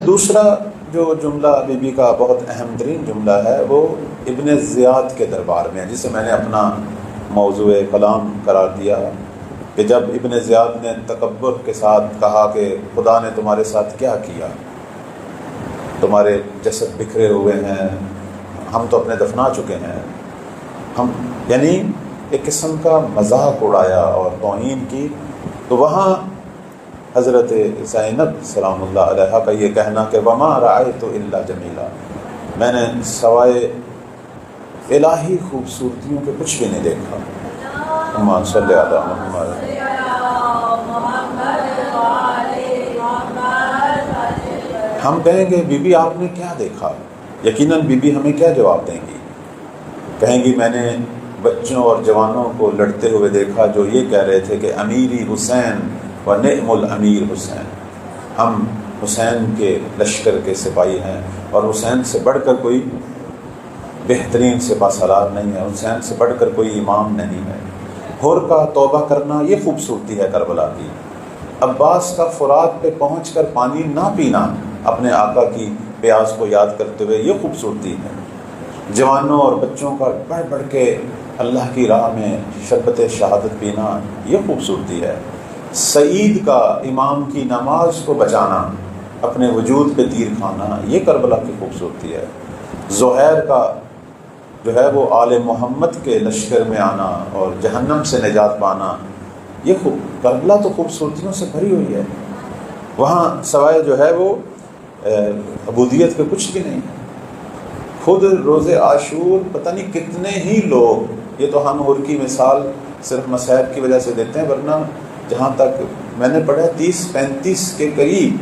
دوسرا جو جملہ بی بی کا بہت اہم ترین جملہ ہے وہ ابن زیاد کے دربار میں ہے، جسے میں نے اپنا موضوع کلام قرار دیا کہ جب ابن زیاد نے تکبر کے ساتھ کہا کہ خدا نے تمہارے ساتھ کیا کیا، تمہارے جسد بکھرے ہوئے ہیں، ہم تو اپنے دفنا چکے ہیں، ہم یعنی ایک قسم کا مذاق اڑایا اور توہین کی، تو وہاں حضرت زینب سلام اللہ علیہا کا یہ کہنا کہ وما رأیت الا جمیلا، میں نے سوائے الہی خوبصورتیوں کے کچھ بھی نہیں دیکھا۔ اللہم صلی علی محمد۔ ہم کہیں گے بی بی آپ نے کیا دیکھا؟ یقیناً بی بی ہمیں کیا جواب دیں گی؟ کہیں گی میں نے بچوں اور جوانوں کو لڑتے ہوئے دیکھا جو یہ کہہ رہے تھے کہ امیری حسین و نعم الامیر حسین، ہم حسین کے لشکر کے سپاہی ہیں اور حسین سے بڑھ کر کوئی بہترین سپہ سالار نہیں ہے، حسین سے بڑھ کر کوئی امام نہیں ہے۔ حر کا توبہ کرنا یہ خوبصورتی ہے کربلا کی، عباس کا فرات پہ پہنچ کر پانی نہ پینا اپنے آقا کی پیاس کو یاد کرتے ہوئے یہ خوبصورتی ہے۔ جوانوں اور بچوں کا بڑھ بڑھ کے اللہ کی راہ میں شربت شہادت پینا یہ خوبصورتی ہے۔ سعید کا امام کی نماز کو بچانا، اپنے وجود پہ تیر کھانا، یہ کربلا کی خوبصورتی ہے۔ زہیر کا جو ہے وہ آل محمد کے لشکر میں آنا اور جہنم سے نجات پانا، یہ کربلا تو خوبصورتیوں سے بھری ہوئی ہے۔ وہاں سوائے جو ہے وہ عبودیت کے کچھ بھی نہیں۔ خود روز عاشور پتہ نہیں کتنے ہی لوگ، یہ تو ہم حر کی مثال صرف مصائب کی وجہ سے دیتے ہیں، ورنہ جہاں تک میں نے پڑھا 30-35 کے قریب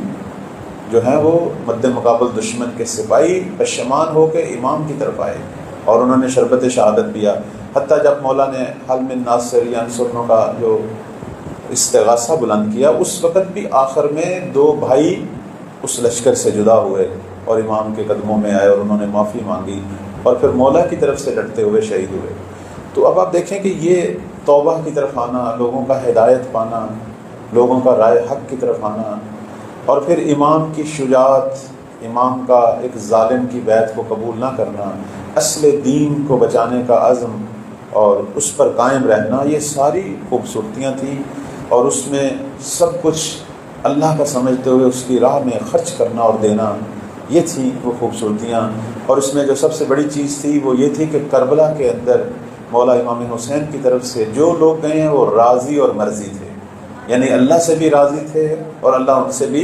جو ہیں وہ مد مقابل دشمن کے سپاہی پشمان ہو کے امام کی طرف آئے اور انہوں نے شربت شہادت پیا۔ حتیٰ جب مولا نے حل من ناصر ینصرنا کا جو استغاثہ بلند کیا، اس وقت بھی آخر میں 2 بھائی اس لشکر سے جدا ہوئے اور امام کے قدموں میں آئے اور انہوں نے معافی مانگی اور پھر مولا کی طرف سے لڑتے ہوئے شہید ہوئے۔ تو اب آپ دیکھیں کہ یہ توبہ کی طرف آنا، لوگوں کا ہدایت پانا، لوگوں کا رائے حق کی طرف آنا، اور پھر امام کی شجاعت، امام کا ایک ظالم کی بیعت کو قبول نہ کرنا، اصل دین کو بچانے کا عزم اور اس پر قائم رہنا، یہ ساری خوبصورتیاں تھیں، اور اس میں سب کچھ اللہ کا سمجھتے ہوئے اس کی راہ میں خرچ کرنا اور دینا، یہ تھی وہ خوبصورتیاں۔ اور اس میں جو سب سے بڑی چیز تھی وہ یہ تھی کہ کربلا کے اندر مولا امام حسین کی طرف سے جو لوگ گئے ہیں وہ راضی اور مرضی تھے، یعنی اللہ سے بھی راضی تھے اور اللہ ان سے بھی،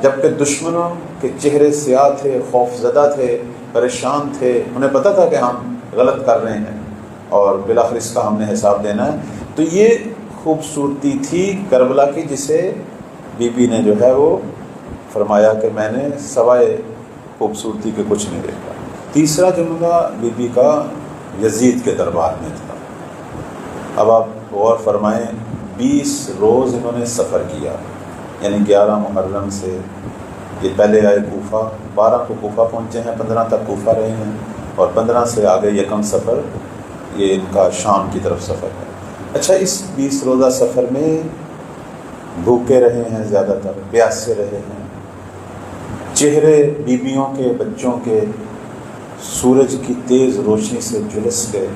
جبکہ دشمنوں کے چہرے سیاہ تھے، خوف زدہ تھے، پریشان تھے، انہیں پتہ تھا کہ ہم غلط کر رہے ہیں اور بالآخر اس کا ہم نے حساب دینا ہے۔ تو یہ خوبصورتی تھی کربلا کی، جسے بی بی نے جو ہے وہ فرمایا کہ میں نے سوائے خوبصورتی کے کچھ نہیں دیکھا۔ تیسرا جملہ بی بی کا یزید کے دربار میں تھا۔ اب آپ غور فرمائیں، 20 روز انہوں نے سفر کیا، یعنی 11 محرم سے یہ پہلے آئے کوفہ، 12 کو کوفہ پہنچے ہیں، 15 تک کوفہ رہے ہیں، اور 15 سے آگے یکم سفر یہ ان کا شام کی طرف سفر ہے۔ اچھا، اس 20 روزہ سفر میں بھوکے رہے ہیں، زیادہ تر پیاسے رہے ہیں، چہرے بیویوں کے بچوں کے سورج کی تیز روشنی سے جھلس گئے،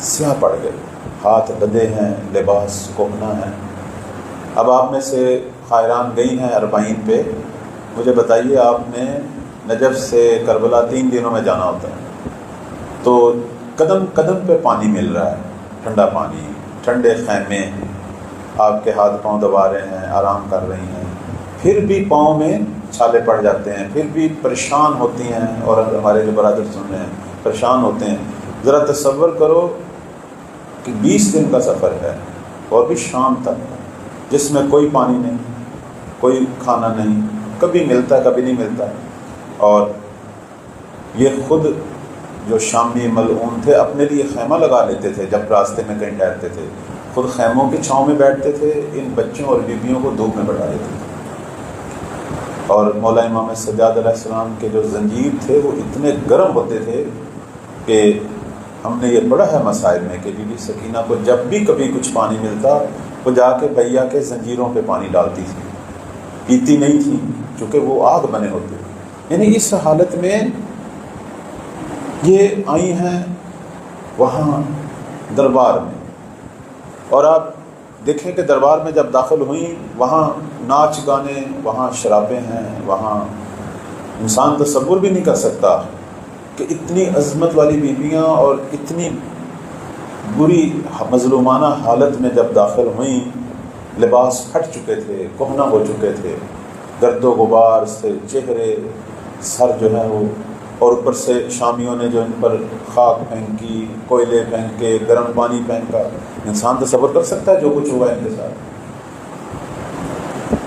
سیاہ پڑ گئے، ہاتھ بدے ہیں، لباس کہنا ہے۔ اب آپ میں سے خائران گئی ہیں 40 پہ، مجھے بتائیے آپ نے نجف سے کربلا 3 دنوں میں جانا ہوتا ہے، تو قدم قدم پہ پانی مل رہا ہے، ٹھنڈا پانی، ٹھنڈے خیمے، آپ کے ہاتھ پاؤں دبا رہے ہیں، آرام کر رہی ہیں، پھر بھی پاؤں میں چھالے پڑ جاتے ہیں، پھر بھی پریشان ہوتی ہیں، اور ہمارے جو برادر سن رہے ہیں پریشان ہوتے ہیں۔ ذرا تصور کرو کہ 20 دن کا سفر ہے اور بھی شام تک، جس میں کوئی پانی نہیں، کوئی کھانا نہیں، کبھی ملتا کبھی نہیں ملتا، اور یہ خود جو شامی ملعون تھے اپنے لیے خیمہ لگا لیتے تھے جب راستے میں کہیں ٹھہرتے تھے، خود خیموں کی چھاؤں میں بیٹھتے تھے، ان بچوں اور بیویوں کو دھوپ میں بٹھا دیتے تھے۔ اور مولا امام سجاد علیہ السلام کے جو زنجیر تھے وہ اتنے گرم ہوتے تھے کہ ہم نے یہ پڑھا ہے مسائل میں کہ بی بی سکینہ کو جب بھی کبھی کچھ پانی ملتا وہ جا کے بھیا کے زنجیروں پہ پانی ڈالتی تھی، پیتی نہیں تھی، چونکہ وہ آگ بنے ہوتے ہیں. یعنی اس حالت میں یہ آئی ہیں وہاں دربار میں. اور آپ دیکھیں کہ دربار میں جب داخل ہوئیں وہاں ناچ گانے، وہاں شرابیں ہیں، وہاں انسان تصور بھی نہیں کر سکتا کہ اتنی عظمت والی بیویاں اور اتنی بری مظلومانہ حالت میں جب داخل ہوئیں، لباس پھٹ چکے تھے، کہنا ہو چکے تھے، گرد و غبار سے چہرے سر جو ہے وہ، اور اوپر سے شامیوں نے جو ان پر خاک پھینکی، کوئلے پھینکے، گرم پانی پھینکا. انسان تصور کر سکتا ہے جو کچھ ہوا ان کے ساتھ.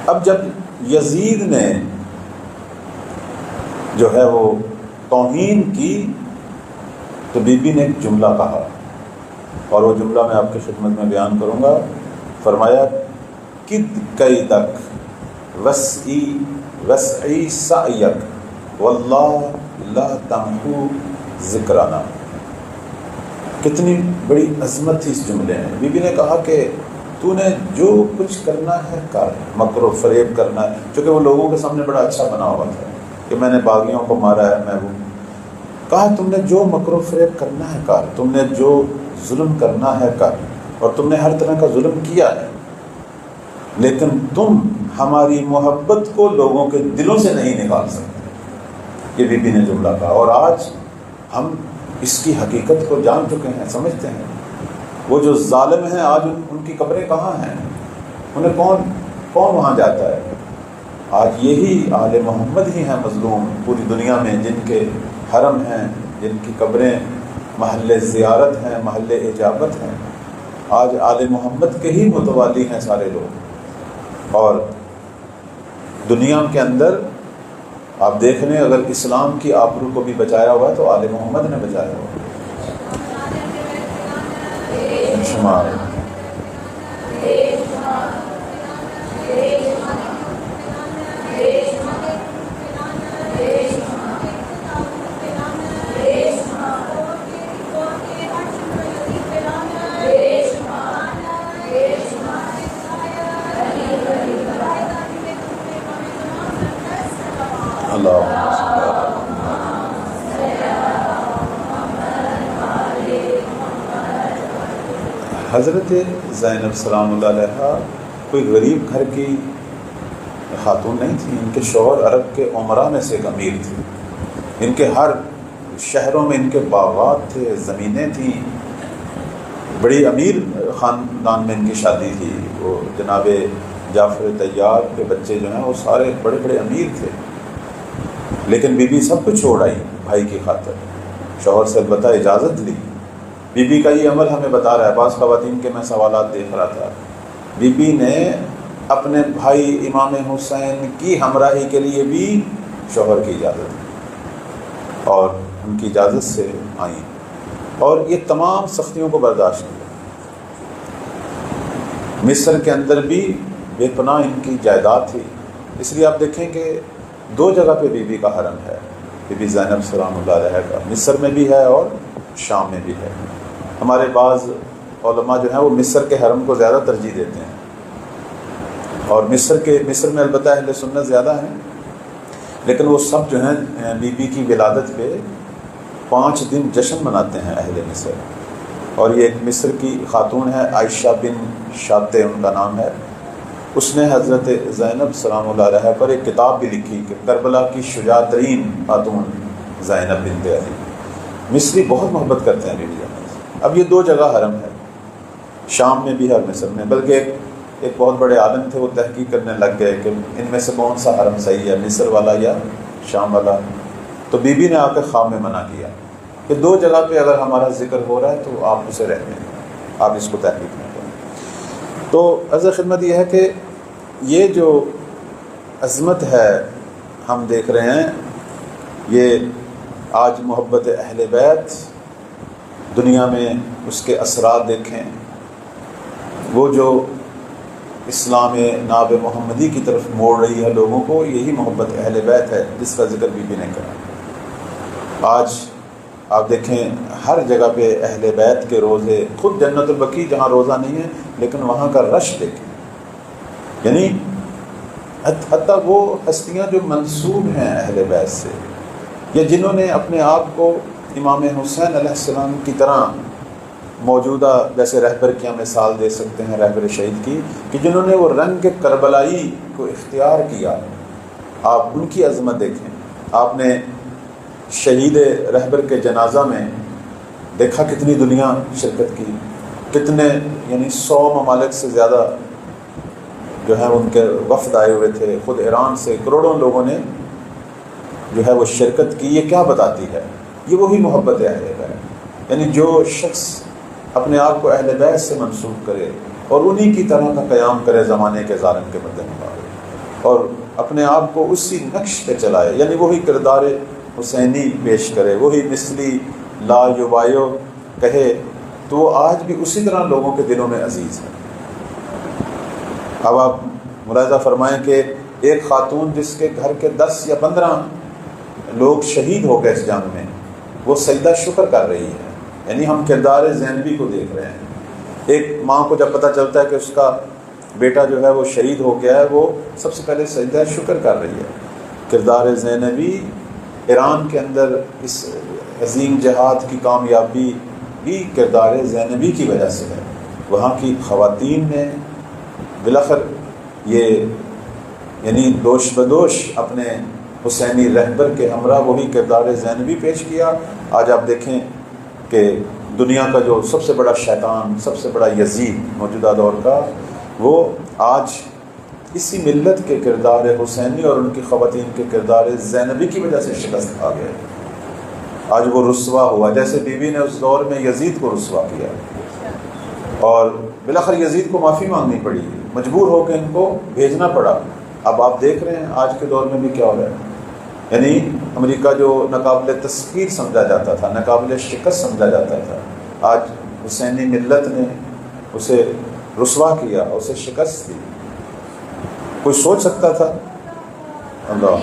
اب جب یزید نے جو ہے وہ توہین کی تو بی بی نے ایک جملہ کہا، اور وہ جملہ میں آپ کی خدمت میں بیان کروں گا. فرمایا کد کیدک وسعی سعیک واللہ لا تمحو ذکرانا. کتنی بڑی عظمت تھی اس جملے میں. بی بی نے کہا کہ تو نے جو کچھ کرنا ہے کر، مکر و فریب کرنا ہے، چونکہ وہ لوگوں کے سامنے بڑا اچھا بنا ہوا تھا کہ میں نے باغیوں کو مارا ہے، میں وہ کہا تم نے جو مکر و فریب کرنا ہے کر، تم نے جو ظلم کرنا ہے کر، اور تم نے ہر طرح کا ظلم کیا ہے، لیکن تم ہماری محبت کو لوگوں کے دلوں سے نہیں نکال سکتے. یہ بی بی نے جملہ کہا. اور آج ہم اس کی حقیقت کو جان چکے ہیں، سمجھتے ہیں. وہ جو ظالم ہیں آج ان کی قبریں کہاں ہیں؟ انہیں کون وہاں جاتا ہے؟ آج یہی آل محمد ہی ہیں مظلوم پوری دنیا میں، جن کے حرم ہیں، جن کی قبریں محل زیارت ہیں، محل اجابت ہیں. آج آل محمد کے ہی متوالی ہیں سارے لوگ. اور دنیا کے اندر آپ دیکھ لیں، اگر اسلام کی آبرو کو بھی بچایا ہوا ہے تو آل محمد نے بچایا ہوا ہے. شمار حضرت زینب سلام اللہ علیہ کوئی غریب گھر کی خاتون نہیں تھی. ان کے شوہر عرب کے عمرا میں سے ایک امیر تھے. ان کے ہر شہروں میں ان کے باغات تھے، زمینیں تھیں. بڑی امیر خاندان میں ان کی شادی تھی. وہ جناب جعفر طیار کے بچے جو ہیں وہ سارے بڑے بڑے امیر تھے. لیکن بی بی سب کچھ چھوڑ آئی بھائی کی خاطر. شوہر سے البتہ اجازت لی. بی بی کا یہ عمل ہمیں بتا رہا ہے. بعض خواتین کے میں سوالات دیکھ رہا تھا. بی بی نے اپنے بھائی امام حسین کی ہمراہی کے لیے بھی شوہر کی اجازت دی اور ان کی اجازت سے آئیں، اور یہ تمام سختیوں کو برداشت کیا. مصر کے اندر بھی بے پناہ ان کی جائیداد تھی. اس لیے آپ دیکھیں کہ 2 جگہ پہ بی بی کا حرم ہے. بی بی زینب سلام اللہ علیہ کا مصر میں بھی ہے اور شام میں بھی ہے. ہمارے بعض علماء جو ہیں وہ مصر کے حرم کو زیادہ ترجیح دیتے ہیں، اور مصر میں البتہ اہل سنت زیادہ ہیں، لیکن وہ سب جو ہیں بی بی کی ولادت پہ 5 دن جشن مناتے ہیں اہل مصر. اور یہ ایک مصر کی خاتون ہے، عائشہ بن شاطے ان کا نام ہے. اس نے حضرت زینب سلام اللہ علیہ پر ایک کتاب بھی لکھی کہ کربلا کی شجاع ترین خاتون زینب بنت علی. مصری بہت محبت کرتے ہیں بی بی زینب. اب یہ 2 جگہ حرم ہے، شام میں بھی ہے اور مصر میں. بلکہ ایک بہت بڑے عالم تھے، وہ تحقیق کرنے لگ گئے کہ ان میں سے کون سا حرم صحیح ہے، مصر والا یا شام والا. تو بی بی نے آ کے خواب میں منع کیا کہ 2 جگہ پہ اگر ہمارا ذکر ہو رہا ہے تو آپ اسے رہنے دیں، آپ اس کو تحقیق نہ کریں. تو عرض خدمت یہ ہے کہ یہ جو عظمت ہے ہم دیکھ رہے ہیں، یہ آج محبت اہل بیت دنیا میں اس کے اثرات دیکھیں. وہ جو اسلام ناب محمدی کی طرف موڑ رہی ہے لوگوں کو، یہی محبت اہل بیت ہے جس کا ذکر بی بی نے کرا. آج آپ دیکھیں ہر جگہ پہ اہل بیت کے روزے، خود جنت البقیع جہاں روزہ نہیں ہے لیکن وہاں کا رش دیکھیں. یعنی حتیٰ وہ ہستیاں جو منسوب ہیں اہل بیت سے، یا جنہوں نے اپنے آپ کو امام حسین علیہ السلام کی طرح موجودہ، جیسے رہبر کی ہم مثال دے سکتے ہیں رہبر شہید کی، کہ جنہوں نے وہ رنگ کربلائی کو اختیار کیا، آپ ان کی عظمت دیکھیں۔ آپ نے شہید رہبر کے جنازہ میں دیکھا کتنی دنیا شرکت کی، کتنے یعنی 100 ممالک سے زیادہ جو ہے ان کے وفد آئے ہوئے تھے، خود ایران سے کروڑوں لوگوں نے جو ہے وہ شرکت کی۔ یہ کیا بتاتی ہے؟ یہ وہی محبت اہل بیت، یعنی جو شخص اپنے آپ کو اہل بیت سے منسوب کرے اور انہی کی طرح کا قیام کرے زمانے کے ظالم کے مد مقابل، اور اپنے آپ کو اسی نقش پہ چلائے، یعنی وہی کردار حسینی پیش کرے، وہی مثلی لا یبایو کہے، تو وہ آج بھی اسی طرح لوگوں کے دلوں میں عزیز ہے۔ اب آپ ملاحظہ فرمائیں کہ ایک خاتون جس کے گھر کے 10 یا 15 لوگ شہید ہو گئے اس جنگ میں، وہ سجدہ شکر کر رہی ہے، یعنی ہم کردار زینبی کو دیکھ رہے ہیں۔ ایک ماں کو جب پتہ چلتا ہے کہ اس کا بیٹا جو ہے وہ شہید ہو گیا ہے، وہ سب سے پہلے سجدہ شکر کر رہی ہے۔ کردار زینبی ایران کے اندر اس عظیم جہاد کی کامیابی بھی کردار زینبی کی وجہ سے ہے۔ وہاں کی خواتین نے بالاخر یہ یعنی دوش بدوش اپنے حسینی رہبر کے ہمراہ وہی کردار زینبی پیش کیا۔ آج آپ دیکھیں کہ دنیا کا جو سب سے بڑا شیطان، سب سے بڑا یزید موجودہ دور کا، وہ آج اسی ملت کے کردار حسینی اور ان کی خواتین کے کردار زینبی کی وجہ سے شکست کھا گئے۔ آج وہ رسوا ہوا، جیسے بی بی نے اس دور میں یزید کو رسوا کیا، اور بالاخر یزید کو معافی مانگنی پڑی، مجبور ہو کے ان کو بھیجنا پڑا۔ اب آپ دیکھ رہے ہیں آج کے دور میں بھی کیا ہو رہا ہے، یعنی امریکہ جو ناقابل تسخیر سمجھا جاتا تھا، ناقابل شکست سمجھا جاتا تھا، آج حسینی ملت نے اسے رسوا کیا، اسے شکست دی۔ کوئی سوچ سکتا تھا؟ اللہ